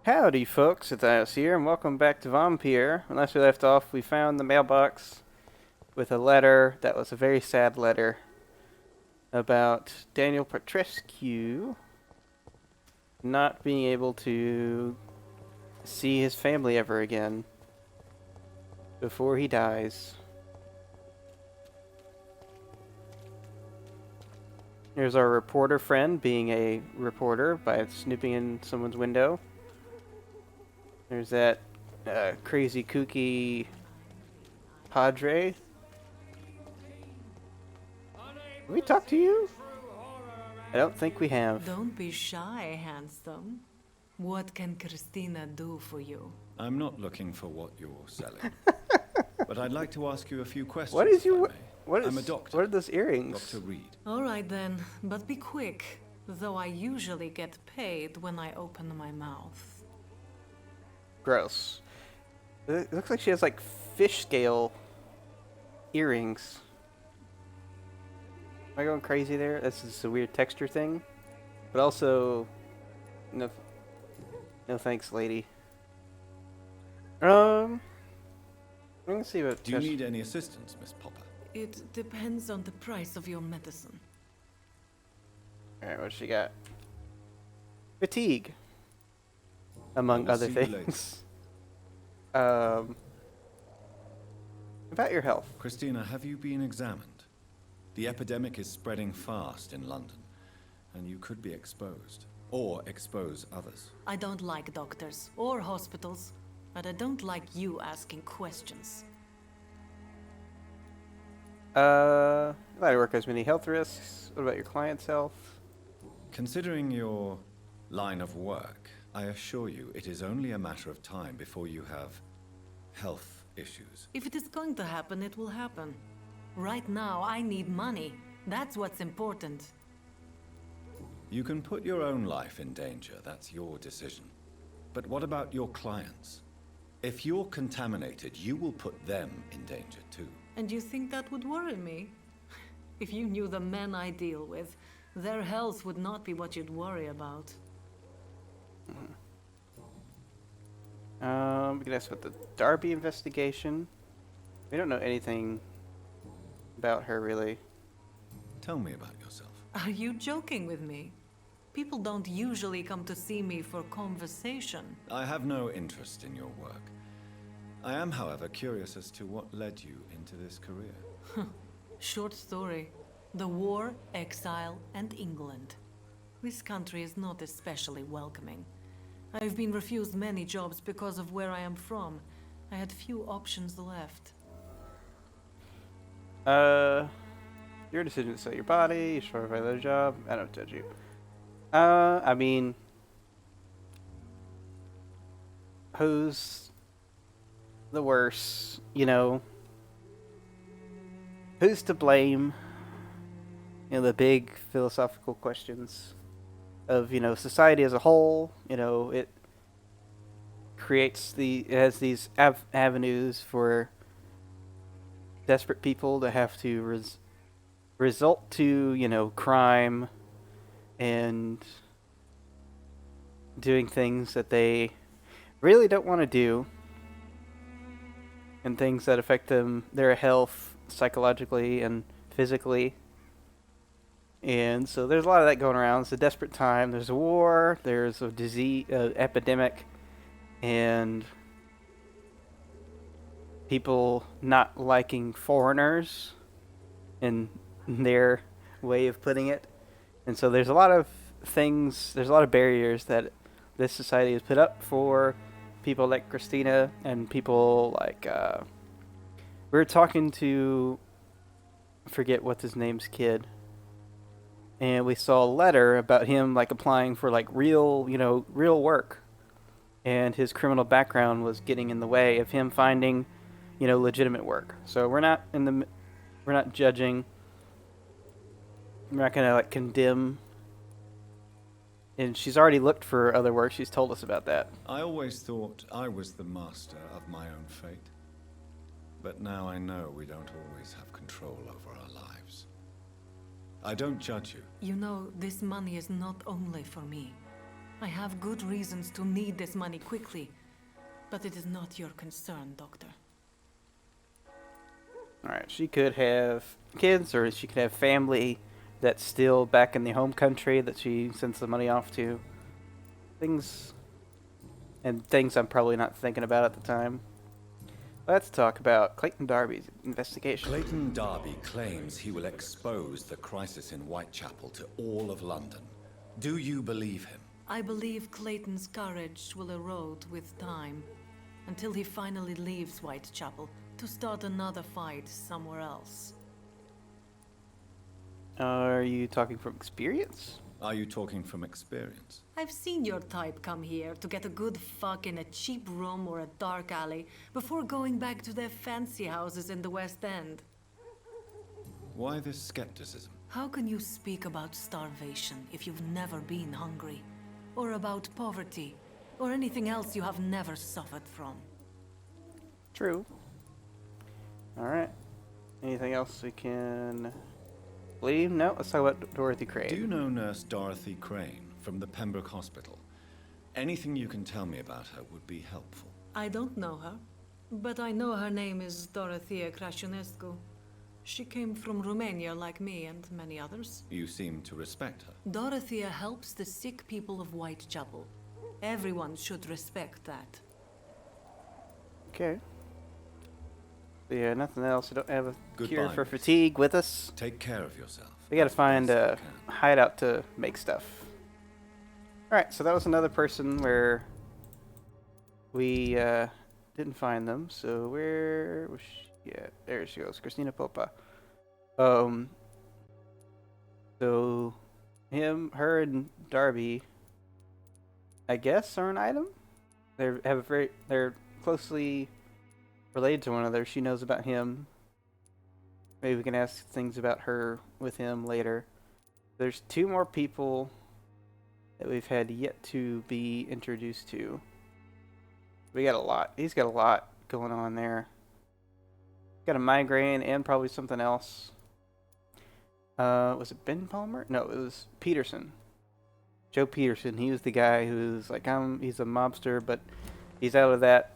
Howdy folks, it's DIRIUS here, and welcome back to Vampyr. When last we left off, we found the mailbox with a letter that was a very sad letter about Daniel PETRESCU not being able to see his family ever again before he dies. Here's our reporter friend being a reporter by snooping in someone's window. There's that crazy kooky padre. Have we talked to you? I don't think we have. Don't be shy, handsome. What can Christina do for you? I'm not looking for what you're selling. But I'd like to ask you a few questions. What is you? I'm a doctor. What are those earrings? Dr. Reid. All right then, but be quick. Though I usually get paid when I open my mouth. Gross. It looks like she has like fish scale earrings. Am I going crazy there? This is a weird texture thing. But also, no thanks, lady. Let me see what. Do you need any assistance, Miss Popper? It depends on the price of your medicine. Alright, what she got? Fatigue. Among other things. About your health. Christina, have you been examined? The epidemic is spreading fast in London, and you could be exposed, or expose others. I don't like doctors or hospitals, but I don't like you asking questions. Line of work has many health risks. What about your client's health? Considering your line of work, I assure you it is only a matter of time before you have health issues. If it is going to happen, it will happen. Right now, I need money. That's what's important. You can put your own life in danger, that's your decision. But what about your clients? If you're contaminated, you will put them in danger too. And you think that would worry me? If you knew the men I deal with, their health would not be what you'd worry about. We can ask about the Darby investigation. We don't know anything about her, really. Tell me about yourself. Are you joking with me? People don't usually come to see me for conversation. I have no interest in your work. I am, however, curious as to what led you into this career. Short story. The war, exile, and England. This country is not especially welcoming. I've been refused many jobs because of where I am from. I had few options left. Your decision to sell your body, you sure by the job. I don't judge you. I mean, who's the worst? You know, who's to blame? You know, the big philosophical questions of, you know, society as a whole. You know, it has these avenues for desperate people to have to result to, you know, crime and doing things that they really don't want to do, and things that affect their health psychologically and physically. And so there's a lot of that going around. It's a desperate time. There's a war. There's a disease, epidemic, and people not liking foreigners in their way of putting it. And so there's a lot of things, there's a lot of barriers that this society has put up for people like Christina and people like, we were talking to, I forget what's his name's kid, and we saw a letter about him like applying for like real work, and his criminal background was getting in the way of him finding, you know, legitimate work. So we're not judging. We're not gonna like condemn. And she's already looked for other work. She's told us about that. I always thought I was the master of my own fate. But now I know we don't always have control over our lives. I don't judge you. You know, this money is not only for me. I have good reasons to need this money quickly, but it is not your concern, Doctor. Alright, she could have kids, or she could have family that's still back in the home country that she sends the money off to. Things I'm probably not thinking about at the time. Let's talk about Clayton Darby's investigation. Clayton Darby claims he will expose the crisis in Whitechapel to all of London. Do you believe him? I believe Clayton's courage will erode with time, until he finally leaves Whitechapel to start another fight somewhere else. Are you talking from experience? Are you talking from experience? I've seen your type come here to get a good fuck in a cheap room or a dark alley before going back to their fancy houses in the West End. Why this skepticism? How can you speak about starvation if you've never been hungry? Or about poverty? Or anything else you have never suffered from? True. Alright. Anything else we can believe? No, let's talk about Dorothy Crane. Do you know Nurse Dorothy Crane from the Pembroke Hospital? Anything you can tell me about her would be helpful. I don't know her, but I know her name is Dorothea Crăciunescu. She came from Romania like me and many others. You seem to respect her. Dorothea helps the sick people of Whitechapel. Everyone should respect that. Okay. Yeah, nothing else. We don't have a cure Goodbye, for Miss. fatigue with us. Take care of yourself. We gotta as find best a you can. hideout to make stuff. Alright, so that was another person where we didn't find them. So where was she at? There she goes, Christina Popa. So her and Darby, I guess, are an item. They're closely related to one another. She knows about him. Maybe we can ask things about her with him later. There's two more people that we've had yet to be introduced to. We got a lot. He's got a lot going on there. Got a migraine and probably something else. Was it Ben Palmer? No, it was Peterson. Joe Peterson. He was the guy who's like, he's a mobster, but he's out of that.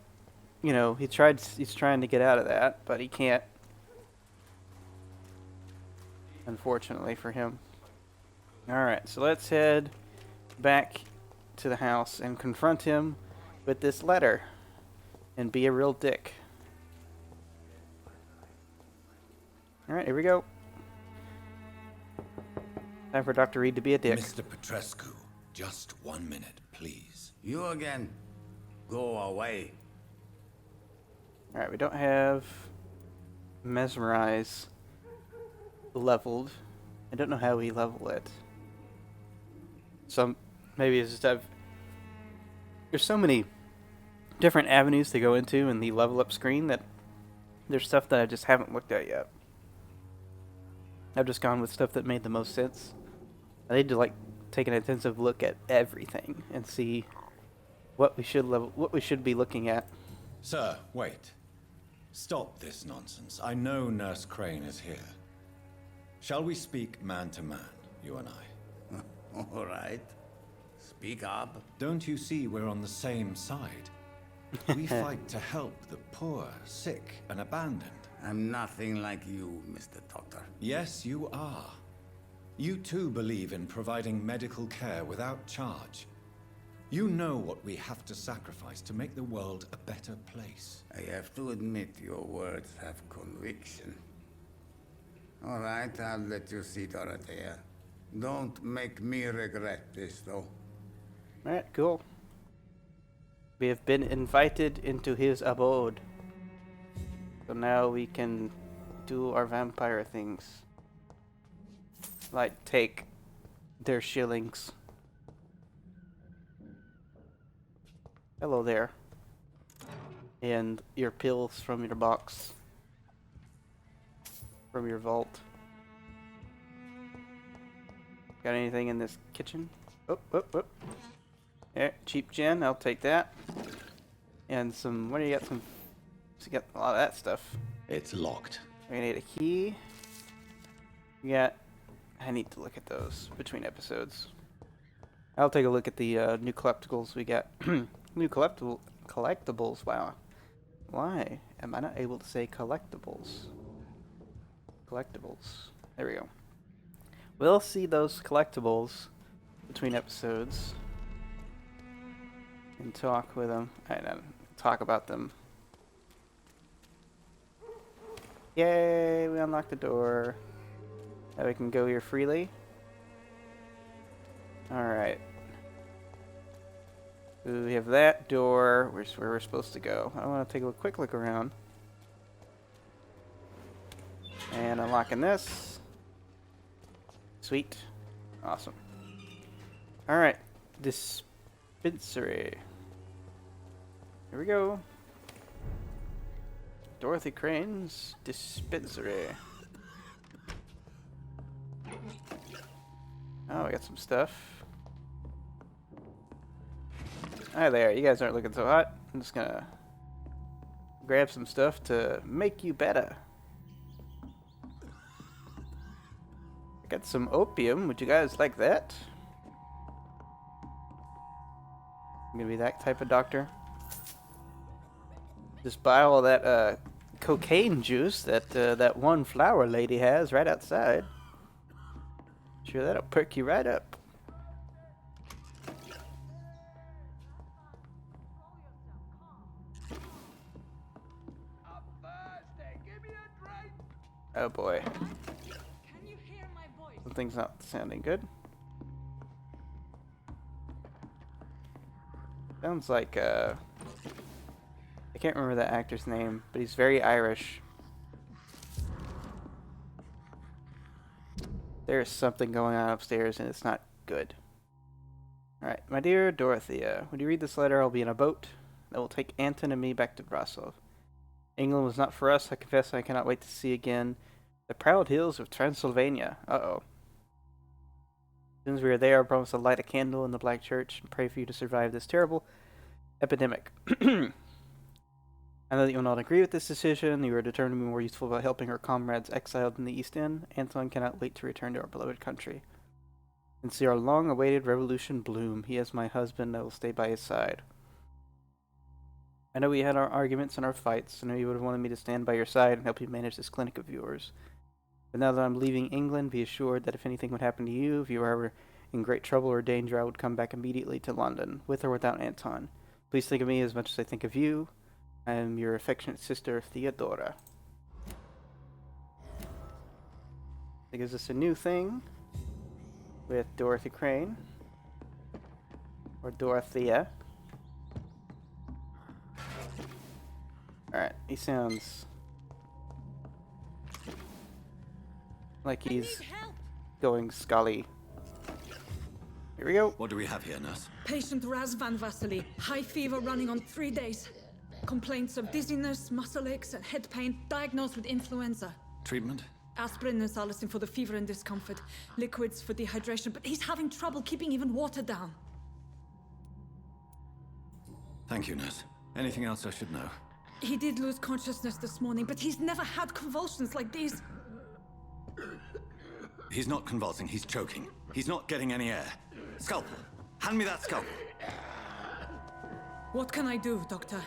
You know, he's trying to get out of that, but he can't. Unfortunately for him. Alright, so let's head back to the house and confront him with this letter and be a real dick. Alright, here we go. Time for Dr. Reid to be a dick. Mr. Petrescu, just 1 minute, please. You again. Go away. Alright, we don't have Mesmerize leveled. I don't know how we level it. So maybe it's just there's so many different avenues to go into in the level up screen that there's stuff that I just haven't looked at yet. I've just gone with stuff that made the most sense. I need to like take an intensive look at everything and see what we should be looking at. Sir, wait. Stop this nonsense. I know Nurse Crane is here. Shall we speak man to man, you and I? All right. Speak up. Don't you see we're on the same side? We fight to help the poor, sick, and abandoned. I'm nothing like you, Mr. Doctor. Yes, you are. You too believe in providing medical care without charge. You know what we have to sacrifice to make the world a better place. I have to admit your words have conviction. All right, I'll let you see, Dorothea. Don't make me regret this, though. Alright, cool. We have been invited into his abode. So now we can do our vampire things. Like take their shillings. Hello there. And your pills from your box. From your vault. Got anything in this kitchen? Oh. Yeah, cheap gin, I'll take that. And some, what do you got? You got a lot of that stuff. It's locked. We're gonna need a key. We got, I need to look at those between episodes. I'll take a look at the new collectibles we got. New collectibles. Wow. Why am I not able to say collectibles? Collectibles. There we go. We'll see those collectibles between episodes and talk with them. And talk about them. Yay! We unlocked the door. Now we can go here freely. Alright. We have that door, which is where we're supposed to go. I want to take a quick look around. And unlocking this. Sweet. Awesome. Alright. Dispensary. Here we go. Dorothy Crane's Dispensary. Oh, we got some stuff. Hi there, you guys aren't looking so hot. I'm just gonna grab some stuff to make you better. I got some opium. Would you guys like that? I'm gonna be that type of doctor. Just buy all that cocaine juice that that one flower lady has right outside. Sure, that'll perk you right up. Oh boy. Can you hear my voice? Something's not sounding good. Sounds like I can't remember that actor's name, but he's very Irish. There's something going on upstairs and it's not good. Alright, my dear Dorothea, when you read this letter, I'll be in a boat that will take Anton and me back to Wrocław. England was not for us. I confess I cannot wait to see again the proud hills of Transylvania. Uh-oh. As soon as we are there, I promise to light a candle in the Black Church and pray for you to survive this terrible epidemic. I know that you will not agree with this decision. You are determined to be more useful about helping our comrades exiled in the East End. Anton cannot wait to return to our beloved country and see our long-awaited revolution bloom. He is my husband. I will stay by his side. I know we had our arguments and our fights. I know you would have wanted me to stand by your side and help you manage this clinic of yours. But now that I'm leaving England, be assured that if anything would happen to you, if you were ever in great trouble or danger, I would come back immediately to London, with or without Anton. Please think of me as much as I think of you. I am your affectionate sister, Theodora. It gives us a new thing with Dorothy Crane, or Dorothea. Alright, he sounds like he's going Scully. Here we go. What do we have here, nurse? Patient Raz Van Vasily, high fever running on 3 days. Complaints of dizziness, muscle aches, and head pain, diagnosed with influenza. Treatment? Aspirin and salicin for the fever and discomfort, liquids for dehydration, but he's having trouble keeping even water down. Thank you, nurse. Anything else I should know? He did lose consciousness this morning, but he's never had convulsions like these. He's not convulsing, he's choking. He's not getting any air. Scalpel! Hand me that scalpel! What can I do, Doctor?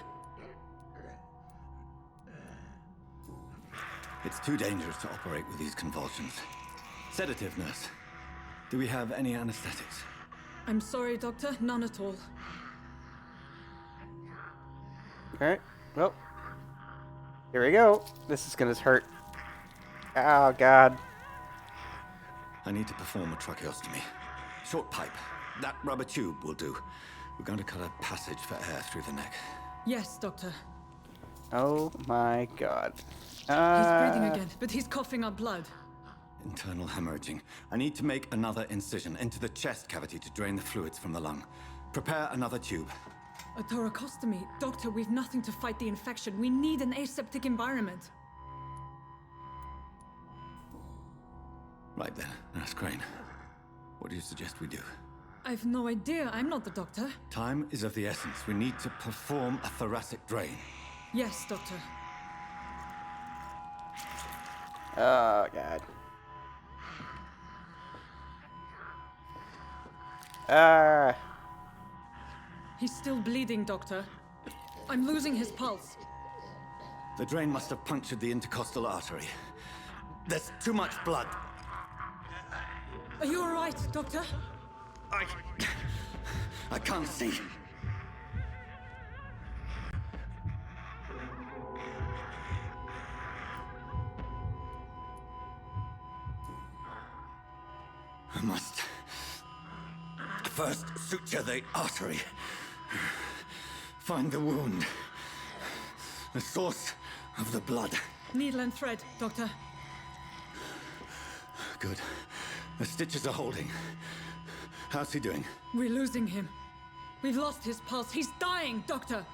It's too dangerous to operate with these convulsions. Sedative, nurse. Do we have any anesthetics? I'm sorry, Doctor, none at all. Alright, well, here we go. This is gonna hurt. Oh, God. I need to perform a tracheostomy. Short pipe. That rubber tube will do. We're going to cut a passage for air through the neck. Yes, Doctor. Oh, my God. He's breathing again, but he's coughing up blood. Internal hemorrhaging. I need to make another incision into the chest cavity to drain the fluids from the lung. Prepare another tube. A thoracostomy. Doctor, we've nothing to fight the infection. We need an aseptic environment. Right then, Nurse Crane. What do you suggest we do? I've no idea. I'm not the doctor. Time is of the essence. We need to perform a thoracic drain. Yes, Doctor. Oh, God. Ah. He's still bleeding, Doctor. I'm losing his pulse. The drain must have punctured the intercostal artery. There's too much blood. Are you all right, Doctor? I can't see. I must first suture the artery. Find the wound. The source of the blood. Needle and thread, Doctor. Good. The stitches are holding. How's he doing? We're losing him. We've lost his pulse. He's dying, Doctor!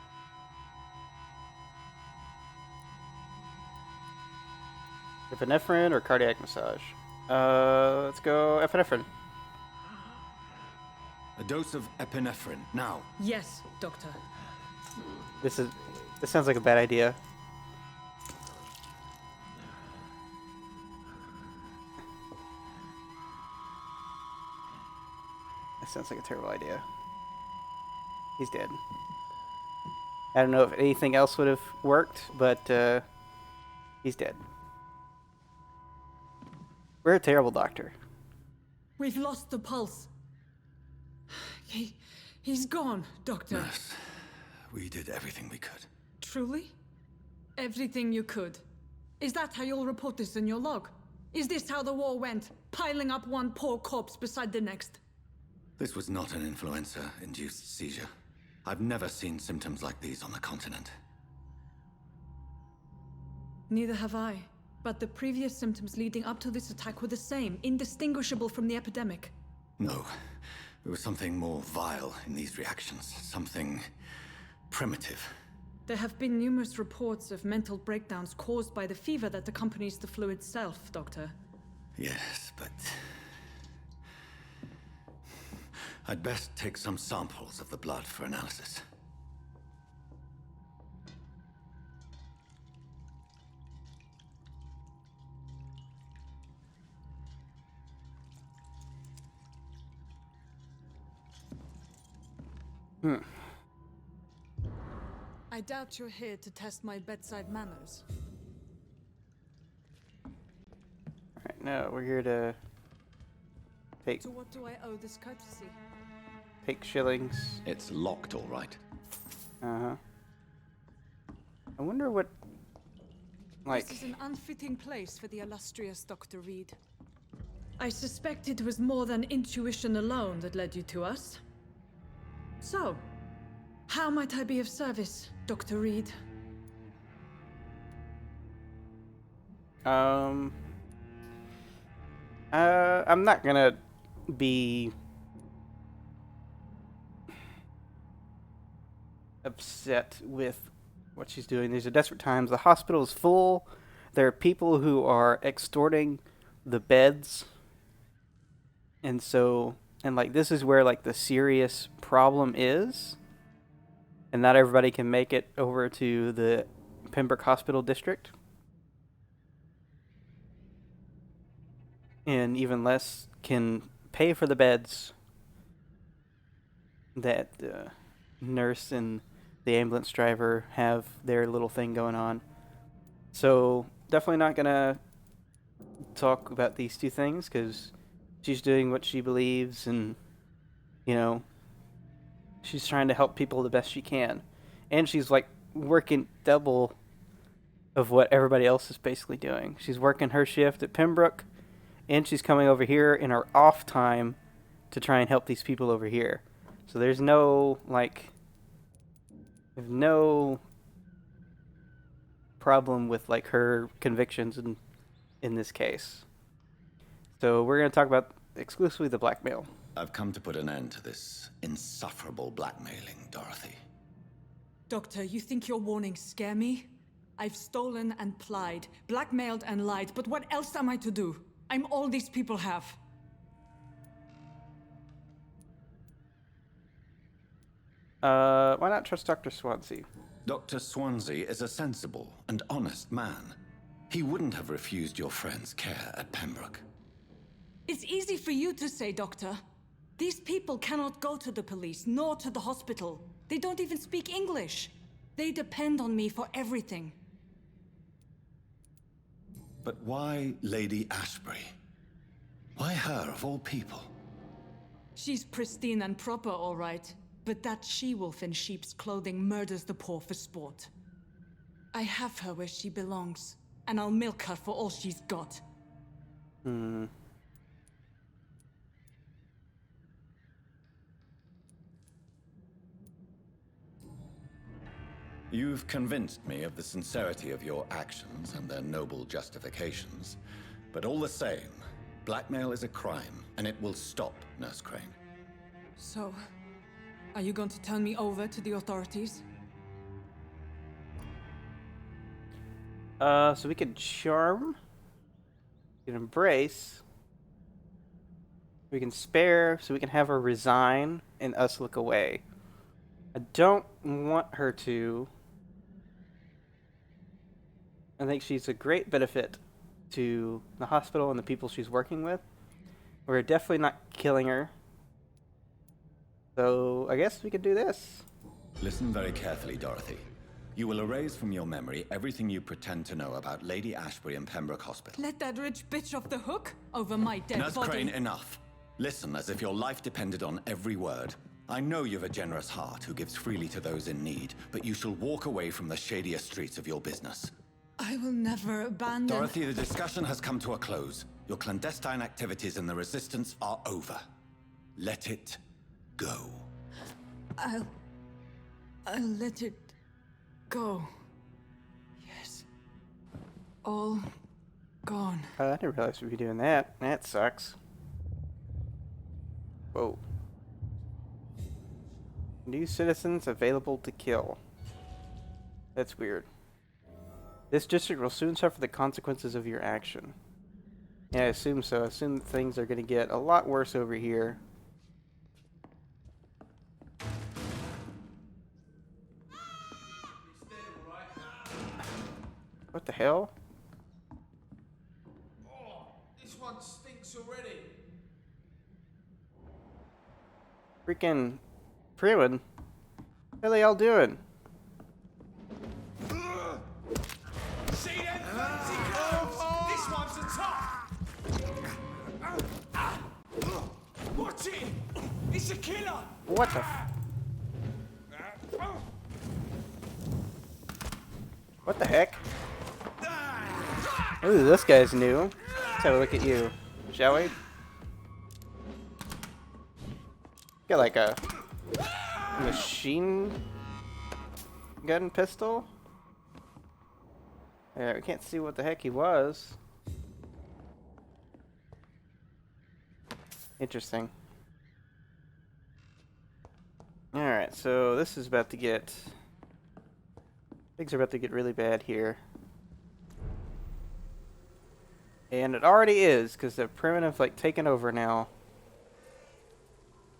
Epinephrine or cardiac massage? Let's go epinephrine. A dose of epinephrine, now. Yes, Doctor. This sounds like a bad idea. That sounds like a terrible idea. He's dead. I don't know if anything else would have worked, but he's dead. We're a terrible doctor. We've lost the pulse. He's gone, Doctor. Nurse, we did everything we could. Truly? Everything you could. Is that how you'll report this in your log? Is this how the war went? Piling up one poor corpse beside the next? This was not an influenza-induced seizure. I've never seen symptoms like these on the continent. Neither have I. But the previous symptoms leading up to this attack were the same, indistinguishable from the epidemic. No. There was something more vile in these reactions. Something primitive. There have been numerous reports of mental breakdowns caused by the fever that accompanies the flu itself, Doctor. Yes, but... I'd best take some samples of the blood for analysis. I doubt you're here to test my bedside manners. Alright, no, we're here to take To what do I owe this courtesy? shillings. It's locked, all right. Uh-huh. I wonder what... This is an unfitting place for the illustrious Dr. Reid. I suspect it was more than intuition alone that led you to us. So, how might I be of service, Dr. Reid? I'm not gonna be upset with what she's doing. These are desperate times. The hospital is full. There are people who are extorting the beds. And so, and like, this is where like the serious problem is. And not everybody can make it over to the Pembroke Hospital District. And even less can pay for the beds that the nurse and the ambulance driver have their little thing going on. So definitely not gonna talk about these two things because she's doing what she believes, and you know, she's trying to help people the best she can, and she's like working double of what everybody else is basically doing. She's working her shift at Pembroke, and she's coming over here in her off time to try and help these people over here. So there's no problem with like her convictions in this case. So we're going to talk about exclusively the blackmail. I've come to put an end to this insufferable blackmailing, Dorothy. Doctor, you think your warnings scare me? I've stolen and plied, blackmailed and lied, but what else am I to do? I'm all these people have. Why not trust Dr. Swansea? Dr. Swansea is a sensible and honest man. He wouldn't have refused your friend's care at Pembroke. It's easy for you to say, Doctor. These people cannot go to the police, nor to the hospital. They don't even speak English. They depend on me for everything. But why Lady Ashbury? Why her, of all people? She's pristine and proper, all right. But that she-wolf in sheep's clothing murders the poor for sport. I have her where she belongs, and I'll milk her for all she's got. You've convinced me of the sincerity of your actions and their noble justifications. But all the same, blackmail is a crime, and it will stop, Nurse Crane. So, are you going to turn me over to the authorities? So we can charm. We can embrace. We can spare, so we can have her resign and us look away. I don't want her to. I think she's a great benefit to the hospital and the people she's working with. We're definitely not killing her. So I guess we could do this. Listen very carefully, Dorothy. You will erase from your memory everything you pretend to know about Lady Ashbury and Pembroke Hospital. Let that rich bitch off the hook over my dead Nurse body. Crane, enough. Listen as if your life depended on every word. I know you've a generous heart who gives freely to those in need, but you shall walk away from the shadier streets of your business. I will never abandon... Dorothy, the discussion has come to a close. Your clandestine activities in the Resistance are over. Let it go. I'll let it go. Yes. All gone. I didn't realize we'd be doing that. That sucks. Whoa. New citizens available to kill. That's weird. This district will soon suffer the consequences of your action. Yeah, I assume so. I assume that things are going to get a lot worse over here. What the hell? Oh, this one stinks already. Freaking Freeman. What are they all doing? See them fancy clothes? This one's the top. Watch it! It's a killer. What the What the heck? Ooh, this guy's new. Let's have a look at you, shall we? Got like a machine gun pistol. Yeah, we can't see what the heck he was. Interesting. Alright, so this is about to get... Things are about to get really bad here. And it already is, because the primitive, like, taken over now.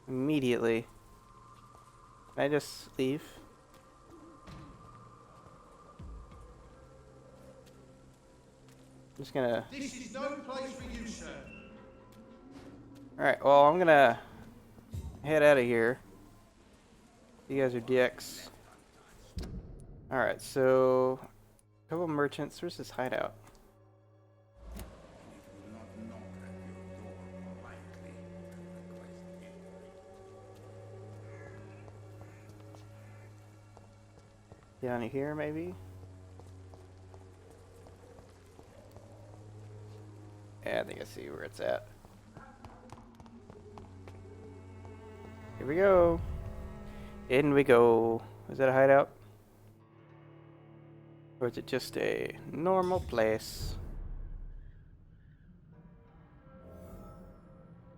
Immediately. Can I just leave? I'm just gonna... This is no place for you, sir. Alright, well, I'm gonna head out of here. You guys are DX. Alright, so... A couple merchants. Where's this hideout? Down here, maybe? Yeah, I think I see where it's at. Here we go. In we go. Is that a hideout? Or is it just a normal place?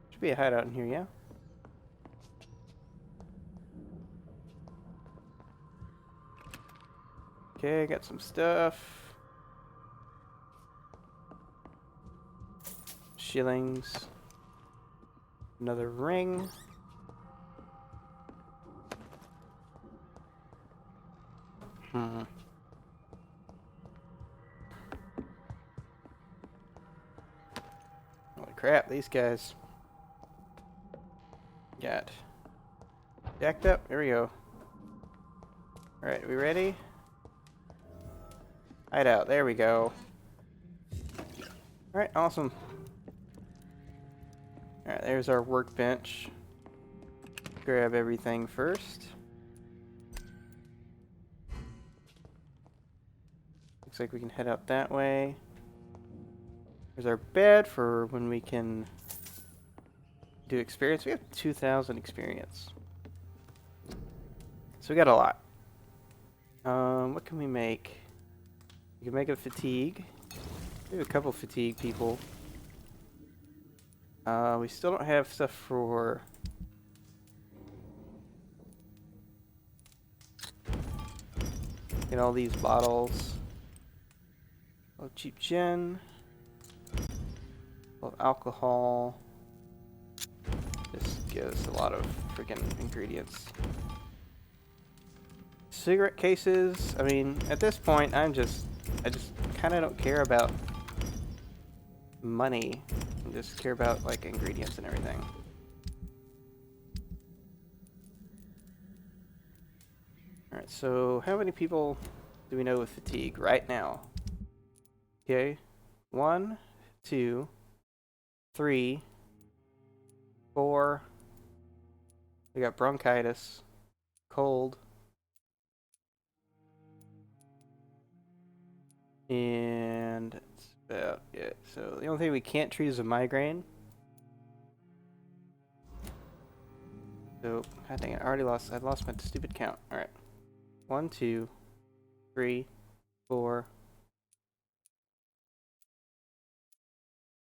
Should be a hideout in here, yeah? Okay, got some stuff. Shillings. Another ring. Holy crap, these guys. got? Jacked up. There we go. Alright, we ready? Hideout. There we go. Alright, awesome. Alright, there's our workbench. Grab everything first. Looks like we can head out that way. There's our bed for when we can do experience. We have 2,000 experience. So we got a lot. What can we make? We can make a fatigue. We have a couple fatigue people. We still don't have stuff for... Get all these bottles. Oh, cheap gin. Of alcohol. This gives a lot of freaking ingredients. Cigarette cases. I mean, at this point, I just kind of don't care about money. I just care about like ingredients and everything. All right. So, how many people do we know with fatigue right now? Okay, 1, 2, 3, 4. We got bronchitis, cold, and that's about it. So the only thing we can't treat is a migraine. So, god dang it, I lost my stupid count. All right, 1, 2, 3, 4.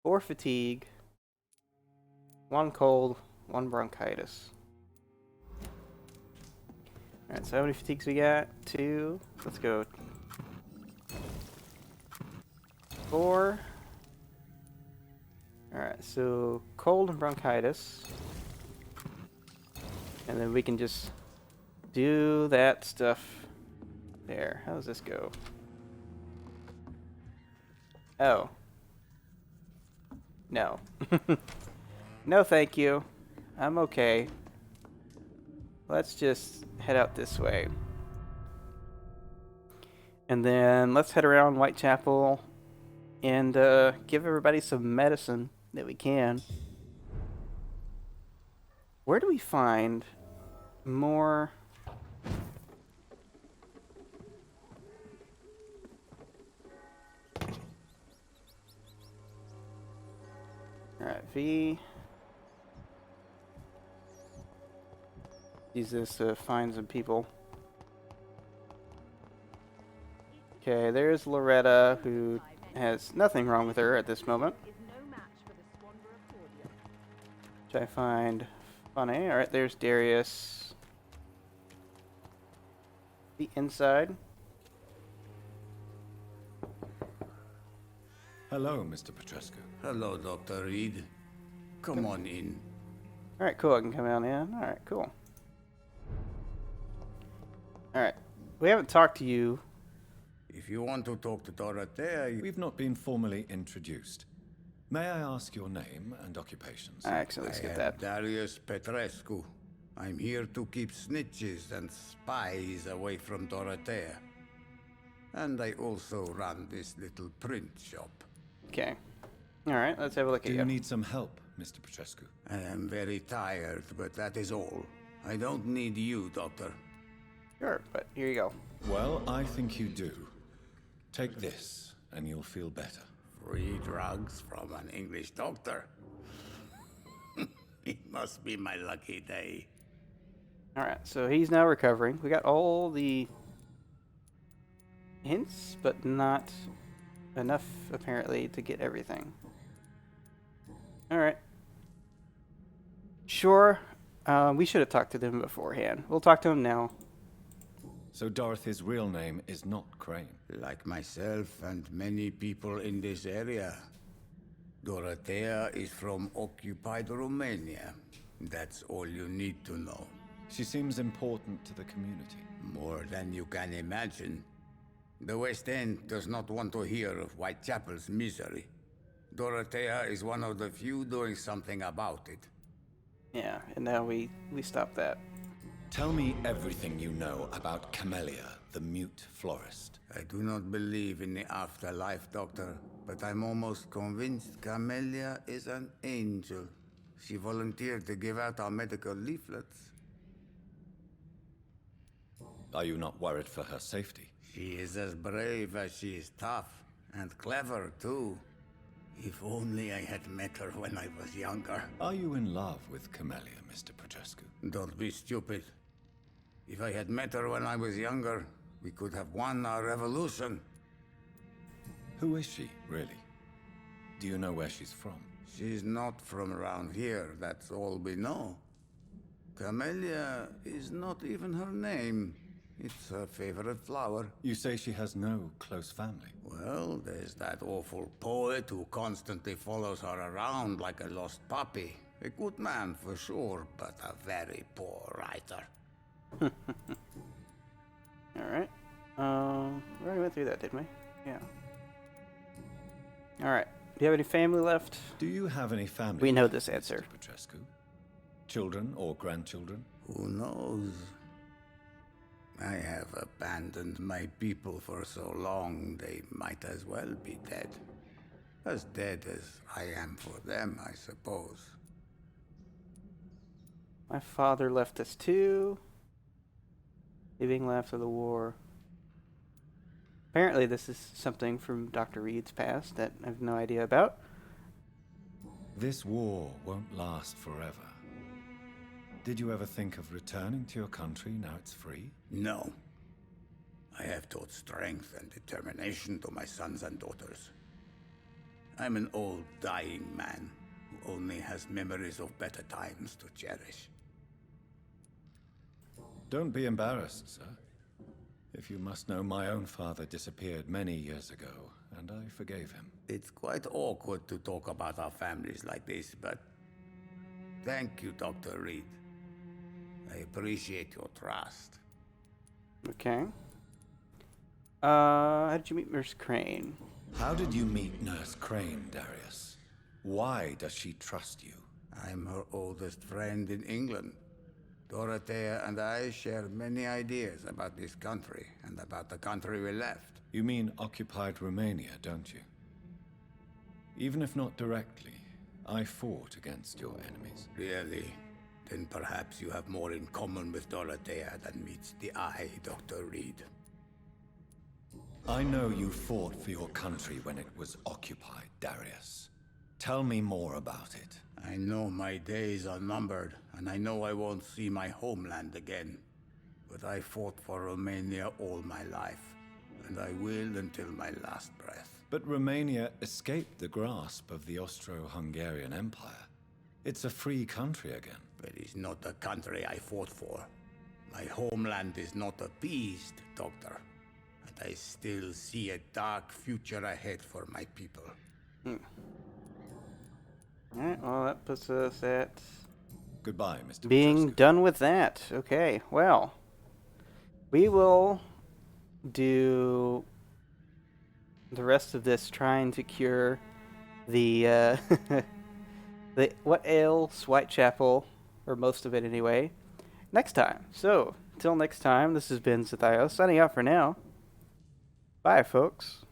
4 fatigue, 1 cold, 1 bronchitis. Alright, so how many fatigues we got? 2. Let's go. 4. Alright, so cold and bronchitis. And then we can just do that stuff there. How does this go? Oh. No. No, thank you. I'm okay. Let's just head out this way. And then let's head around Whitechapel and give everybody some medicine that we can. Where do we find more... Alright, V. Use this to find some people. Okay, there's Loretta, who has nothing wrong with her at this moment. Which I find funny. Alright, there's Darius. The inside. Hello, Mr. Petrescu. Hello, Dr. Reid. Come on in. Alright, cool. I can come on in. Alright, cool. Alright. We haven't talked to you. If you want to talk to Dorothea, We've not been formally introduced. May I ask your name and occupations? I accidentally skipped that. Darius Petrescu. I'm here to keep snitches and spies away from Dorothea. And I also run this little print shop. Okay. Alright, let's have a look Do at you you. need some help, Mr. Petrescu? I am very tired, but that is all. I don't need you, Doctor. Sure, but here you go. Well, I think you do. Take this, and you'll feel better. Free drugs from an English doctor. It must be my lucky day. Alright, so he's now recovering. We got all the hints, but not enough, apparently, to get everything. Alright. Sure. We should have talked to them beforehand. We'll talk to them now. So Dorothy's real name is not Crane. Like myself and many people in this area, Dorothea is from occupied Romania. That's all you need to know. She seems important to the community. More than you can imagine. The West End does not want to hear of Whitechapel's misery. Dorothea is one of the few doing something about it. Yeah, and now we stop that. Tell me everything you know about Camellia, the mute florist. I do not believe in the afterlife, Doctor, but I'm almost convinced Camellia is an angel. She volunteered to give out our medical leaflets. Are you not worried for her safety? She is as brave as she is tough, and clever, too. If only I had met her when I was younger. Are you in love with Camellia, Mr. Petrescu? Don't be stupid. If I had met her when I was younger, we could have won our revolution. Who is she, really? Do you know where she's from? She's not from around here, that's all we know. Camellia is not even her name. It's her favorite flower. You say she has no close family. Well, there's that awful poet who constantly follows her around like a lost puppy. A good man for sure, but a very poor writer. Alright. We already went through that, didn't we? Yeah. Alright. Do you have any family left? Do you have any family? We know left, this answer. Mr. Petrescu? Children or grandchildren? Who knows? I have abandoned my people for so long, they might as well be dead. As dead as I am for them, I suppose. My father left us too. Leaving after the war. Apparently this is something from Dr. Reid's past that I have no idea about. This war won't last forever. Did you ever think of returning to your country now it's free? No. I have taught strength and determination to my sons and daughters. I'm an old, dying man who only has memories of better times to cherish. Don't be embarrassed, sir. If you must know, my own father disappeared many years ago, and I forgave him. It's quite awkward to talk about our families like this, but thank you, Dr. Reid. I appreciate your trust. Okay. How did you meet Nurse Crane? How did you meet Nurse Crane, Darius? Why does she trust you? I'm her oldest friend in England. Dorothea and I share many ideas about this country and about the country we left. You mean occupied Romania, don't you? Even if not directly, I fought against your enemies. Really? Then perhaps you have more in common with Dorothea than meets the eye, Dr. Reid. I know you fought for your country when it was occupied, Darius. Tell me more about it. I know my days are numbered, and I know I won't see my homeland again. But I fought for Romania all my life, and I will until my last breath. But Romania escaped the grasp of the Austro-Hungarian Empire. It's a free country again. But it's not the country I fought for. My homeland is not appeased, Doctor. And I still see a dark future ahead for my people. Alright, well that puts us at Goodbye, Mr. being Petrescu. done with that. Okay, well, we will do the rest of this trying to cure the what ails Whitechapel, or most of it anyway, next time. So, until next time, this has been Zethios signing out for now. Bye, folks.